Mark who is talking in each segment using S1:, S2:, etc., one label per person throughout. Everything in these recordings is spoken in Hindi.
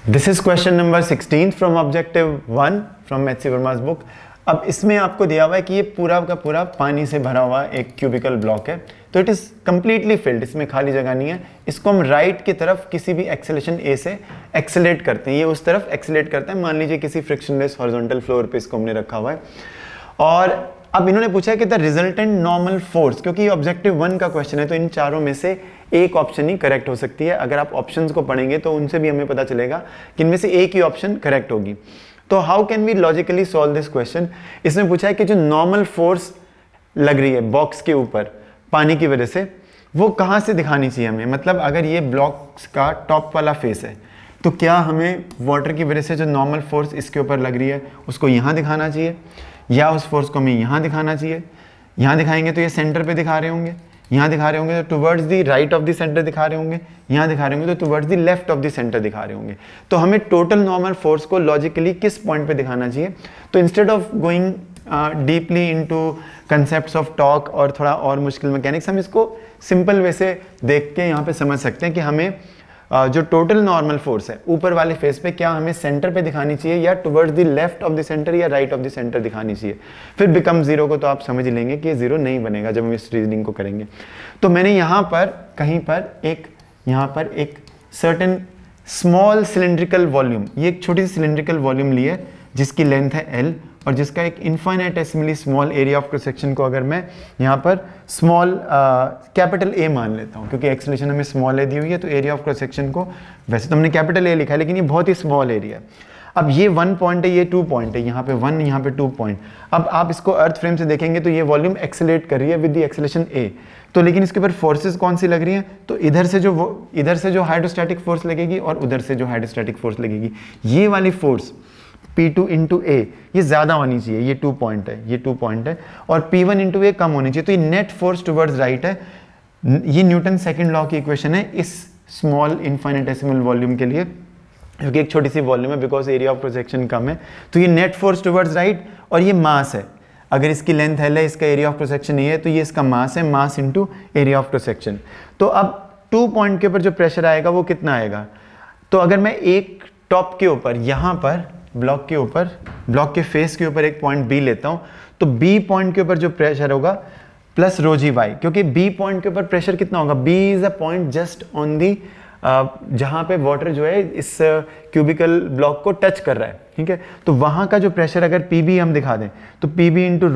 S1: This is question number 16 from objective 1 from maths Verma's book. अब इसमें आपको दिया हुआ है कि ये पूरा का पूरा पानी से भरा हुआ एक क्यूबिकल ब्लॉक है, तो इट इज़ कम्प्लीटली फिल्ड, इसमें खाली जगह नहीं है। इसको हम राइट की तरफ किसी भी एक्सेलेरेशन ए से एक्सेलेरेट करते हैं, ये उस तरफ एक्सेलेरेट करते हैं। मान लीजिए किसी फ्रिक्शनलेस हॉरिजॉन्टल फ्लोर पे इसको हमने रखा हुआ है। और अब इन्होंने पूछा है कि द रिजल्टेंट नॉर्मल फोर्स, क्योंकि ऑब्जेक्टिव 1 का क्वेश्चन है तो इन चारों में से एक ऑप्शन ही करेक्ट हो सकती है। अगर आप ऑप्शंस को पढ़ेंगे तो उनसे भी हमें पता चलेगा कि इनमें से एक ही ऑप्शन करेक्ट होगी। तो how can we logically solve this question. इसमें पूछा है कि जो नॉर्मल फोर्स लग रही है बॉक्स के ऊपर पानी की वजह से, वो कहाँ से दिखानी चाहिए हमें। मतलब अगर ये ब्लॉक्स का टॉप वाला फेस है तो क्या हमें वाटर की वजह से जो नॉर्मल फोर्स इसके ऊपर लग रही है उसको यहाँ दिखाना चाहिए, या उस फोर्स को हमें यहाँ दिखाना चाहिए। यहाँ दिखाएंगे तो ये सेंटर पे दिखा रहे होंगे, यहाँ दिखा रहे होंगे तो towards the right of the centre दिखा रहे होंगे, यहाँ दिखा रहे होंगे तो towards the left of the centre दिखा रहे होंगे। तो हमें टोटल नॉर्मल फोर्स को लॉजिकली किस पॉइंट पे दिखाना चाहिए। तो instead of going deeply into concepts of talk और थोड़ा और मुश्किल मैकेनिक्स, हम इसको सिंपल वे से देख के यहाँ पे समझ सकते हैं कि हमें जो टोटल नॉर्मल फोर्स है ऊपर वाले फेस पे, क्या हमें सेंटर पे दिखानी चाहिए या towards the left of the centre या राइट ऑफ द सेंटर दिखानी चाहिए। फिर बिकम जीरो को तो आप समझ लेंगे कि ये जीरो नहीं बनेगा जब हम इस रीजनिंग को करेंगे। तो मैंने यहाँ पर कहीं पर एक सर्टेन स्मॉल सिलिंड्रिकल वॉल्यूम, ये एक छोटी सी सिलिंड्रिकल वॉल्यूम ली है जिसकी लेंथ है L और जिसका एक infinitesimally small area of cross section को अगर मैं यहाँ पर स्मॉल कैपिटल A मान लेता हूँ, क्योंकि एक्सेलेरेशन हमें स्मॉल ए दी हुई है तो एरिया ऑफ क्रॉस सेक्शन को वैसे तो हमने कैपिटल A लिखा है लेकिन ये बहुत ही स्मॉल एरिया है। अब ये 1 पॉइंट है, ये 2 पॉइंट है, यहाँ पे 1 यहाँ पे 2 पॉइंट। अब आप इसको अर्थ फ्रेम से देखेंगे तो ये वॉल्यूम एक्सेलेरेट कर रही है विद द एक्सेलेरेशन A। तो लेकिन इसके ऊपर फोर्सेस कौन सी लग रही हैं, तो इधर से जो हाइड्रोस्टैटिक फोर्स लगेगी और उधर से जो हाइड्रोस्टैटिक फोर्स लगेगी, ये वाली फोर्स P2 इंटू A ये ज़्यादा होनी चाहिए। ये 2 पॉइंट है, ये 2 पॉइंट है, और P1 इंटू A कम होनी चाहिए। तो ये नेट फोर्स टुवर्ड्स राइट है। ये न्यूटन सेकंड लॉ की इक्वेशन है इस स्मॉल इनफाइनिटेसिमल वॉल्यूम के लिए, क्योंकि एक छोटी सी वॉल्यूम है, बिकॉज एरिया ऑफ प्रोजेक्शन कम है। तो ये नेट फोर्स टुवर्ड्स राइट और ये मास है। अगर इसकी लेंथ L है, इसका एरिया ऑफ प्रोजेक्शन ये है, तो ये इसका मास है, mass into area of projection. तो अब 2 पॉइंट के ऊपर जो प्रेशर आएगा वो कितना आएगा। तो अगर मैं एक टॉप के ऊपर यहाँ पर ब्लॉक के ऊपर, ब्लॉक के फेस के ऊपर एक पॉइंट B लेता हूँ, तो B पॉइंट के ऊपर जो प्रेशर होगा प्लस रो जी वाई, क्योंकि B पॉइंट के ऊपर प्रेशर कितना होगा, B is a point just on the जहाँ पे वाटर जो है इस क्यूबिकल ब्लॉक को टच कर रहा है, ठीक है। तो वहाँ का जो प्रेशर अगर PB हम दिखा दें तो PB into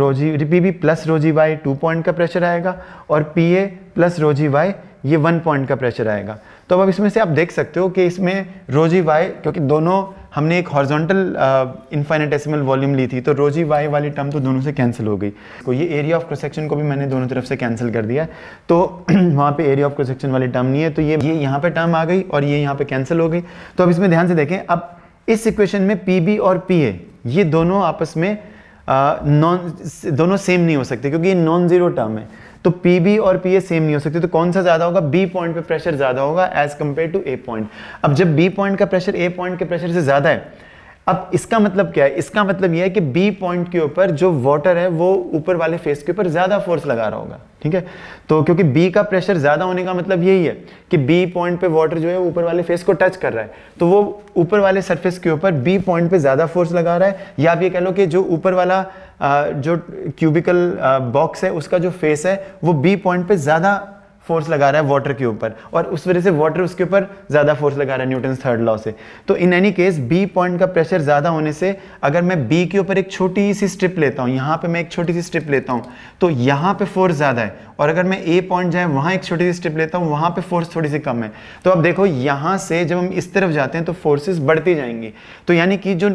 S1: PB plus rho g y 2 point का प्रेशर आएगा, और PA plus rho g y ये 1 पॉइंट का प्रेशर आएगा। तो अब इसमें से आप देख सकते हो कि इसमें रो जी वाई, क्योंकि दोनों हमने एक हॉरिजॉन्टल इनफाइनिटेसिमल वॉल्यूम ली थी तो रो जी वाई वाली टर्म तो दोनों से कैंसिल हो गई। तो ये एरिया ऑफ क्रॉस सेक्शन को भी मैंने दोनों तरफ से कैंसिल कर दिया है, तो वहाँ पे एरिया ऑफ क्रॉस सेक्शन वाली टर्म नहीं है, तो ये यहाँ पे टर्म आ गई और ये यहाँ पे कैंसिल हो गई। तो अब इसमें ध्यान से देखें, अब इस इक्वेशन में PB और PA ये दोनों आपस में दोनों सेम नहीं हो सकते, क्योंकि ये नॉन जीरो टर्म है। तो PB और PA सेम नहीं हो सकते, तो कौन सा ज़्यादा होगा, B पॉइंट पे प्रेशर ज़्यादा होगा as compared to A point. अब जब B पॉइंट का प्रेशर A पॉइंट के प्रेशर से ज़्यादा है, अब इसका मतलब क्या है, इसका मतलब यह है कि B पॉइंट के ऊपर जो वाटर है वो ऊपर वाले फेस के ऊपर ज़्यादा फोर्स लगा रहा होगा, ठीक है। तो क्योंकि B का प्रेशर ज़्यादा होने का मतलब यही है कि B पॉइंट पे वाटर जो है ऊपर वाले फेस को टच कर रहा है, तो वो ऊपर वाले सरफेस के ऊपर B पॉइंट पे ज़्यादा फोर्स लगा रहा है। या आप ये कह लो कि जो ऊपर वाला जो क्यूबिकल बॉक्स है उसका जो फेस है वो B पॉइंट पे ज़्यादा फोर्स लगा रहा है वाटर के ऊपर, और उस वजह से वाटर उसके ऊपर ज़्यादा फोर्स लगा रहा है न्यूटन थर्ड लॉ से। तो in any case B point का प्रेशर ज़्यादा होने से अगर मैं B के ऊपर एक छोटी सी स्ट्रिप लेता हूँ, यहाँ पे मैं एक छोटी सी स्ट्रिप लेता हूँ तो यहाँ पे फोर्स ज़्यादा है, और अगर मैं A पॉइंट जाए वहाँ एक छोटी सी स्ट्रिप लेता हूँ वहाँ पे फोर्स थोड़ी सी कम है। तो अब देखो यहाँ से जब हम इस तरफ जाते हैं तो फोर्सेस बढ़ती जाएंगी। तो यानी कि जो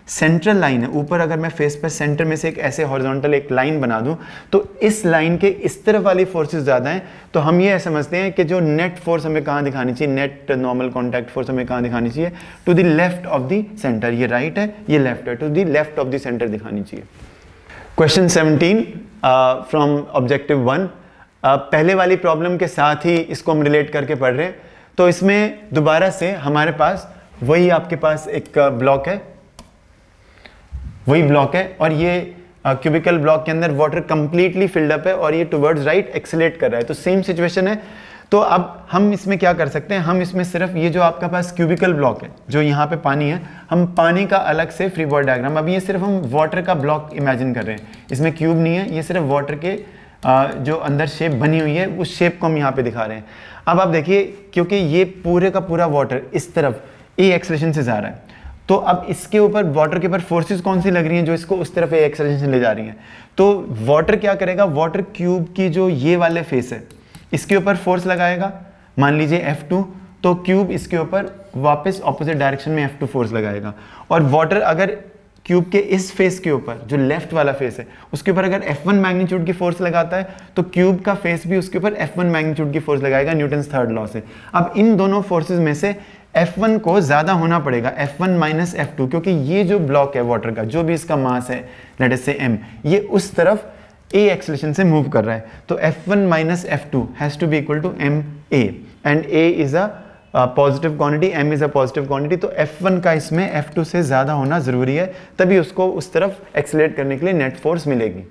S1: सेंट्रल लाइन है ऊपर, अगर मैं फेस पर सेंटर में से एक ऐसे हॉरिजॉन्टल एक लाइन बना दूं तो इस लाइन के इस तरफ वाली फोर्सेस ज़्यादा हैं। तो हम ये समझते हैं कि जो नेट फोर्स हमें कहाँ दिखानी चाहिए, नेट नॉर्मल कॉन्टैक्ट फोर्स हमें कहाँ दिखानी चाहिए, to the left of the centre. ये राइट है, ये लेफ्ट है, to the left of the centre दिखानी चाहिए। Question 17 from objective 1। पहले वाली प्रॉब्लम के साथ ही इसको हम रिलेट करके पढ़ रहे हैं। तो इसमें दोबारा से हमारे पास वही आपके पास एक ब्लॉक है, वही ब्लॉक है, और ये क्यूबिकल ब्लॉक के अंदर वाटर कंप्लीटली फिल्ड अप है और ये टुवर्ड्स राइट एक्सेलेरेट कर रहा है। तो सेम सिचुएशन है, तो अब हम इसमें क्या कर सकते हैं, हम इसमें सिर्फ ये जो आपका पास क्यूबिकल ब्लॉक है, जो यहाँ पे पानी है, हम पानी का अलग से फ्री बॉडी डायग्राम, अब ये सिर्फ हम वाटर का ब्लॉक इमेजिन कर रहे हैं, इसमें क्यूब नहीं है, ये सिर्फ वाटर के जो अंदर शेप बनी हुई है उस शेप को हम यहाँ पे दिखा रहे हैं। अब आप देखिए, क्योंकि ये पूरे का पूरा वाटर इस तरफ ए एक्सेलरेशन से जा रहा है, तो अब इसके ऊपर वाटर के ऊपर फोर्सेस कौन सी लग रही हैं जो इसको उस तरफ ए एक्सेलरेशन ले जा रही हैं। तो वाटर क्या करेगा, वाटर क्यूब की जो ये वाले फेस है इसके ऊपर फोर्स लगाएगा, मान लीजिए F2, तो क्यूब इसके ऊपर वापस ऑपोजिट डायरेक्शन में F2 फोर्स लगाएगा। और वाटर अगर क्यूब के इस फेस के ऊपर, जो लेफ्ट वाला फेस है, उसके ऊपर अगर F1 मैग्नीट्यूड की फोर्स लगाता है तो क्यूब का फेस भी उसके ऊपर F1 मैग्नीट्यूड की फोर्स लगाएगा न्यूटन्स थर्ड लॉ से। अब इन दोनों फोर्सेस में से F1 को ज़्यादा होना पड़ेगा, F1 माइनस F2, क्योंकि ये जो ब्लॉक है वाटर का, जो भी इसका मास है लेट अस से m, ये उस तरफ a एक्सेलरेशन से मूव कर रहा है। तो F1 माइनस F2 has to be equal to ma, and a is a positive quantity, m is a positive quantity. तो F1 का इसमें F2 से ज़्यादा होना ज़रूरी है, तभी उसको उस तरफ एक्सेलरेट करने के लिए नेट फोर्स मिलेगी।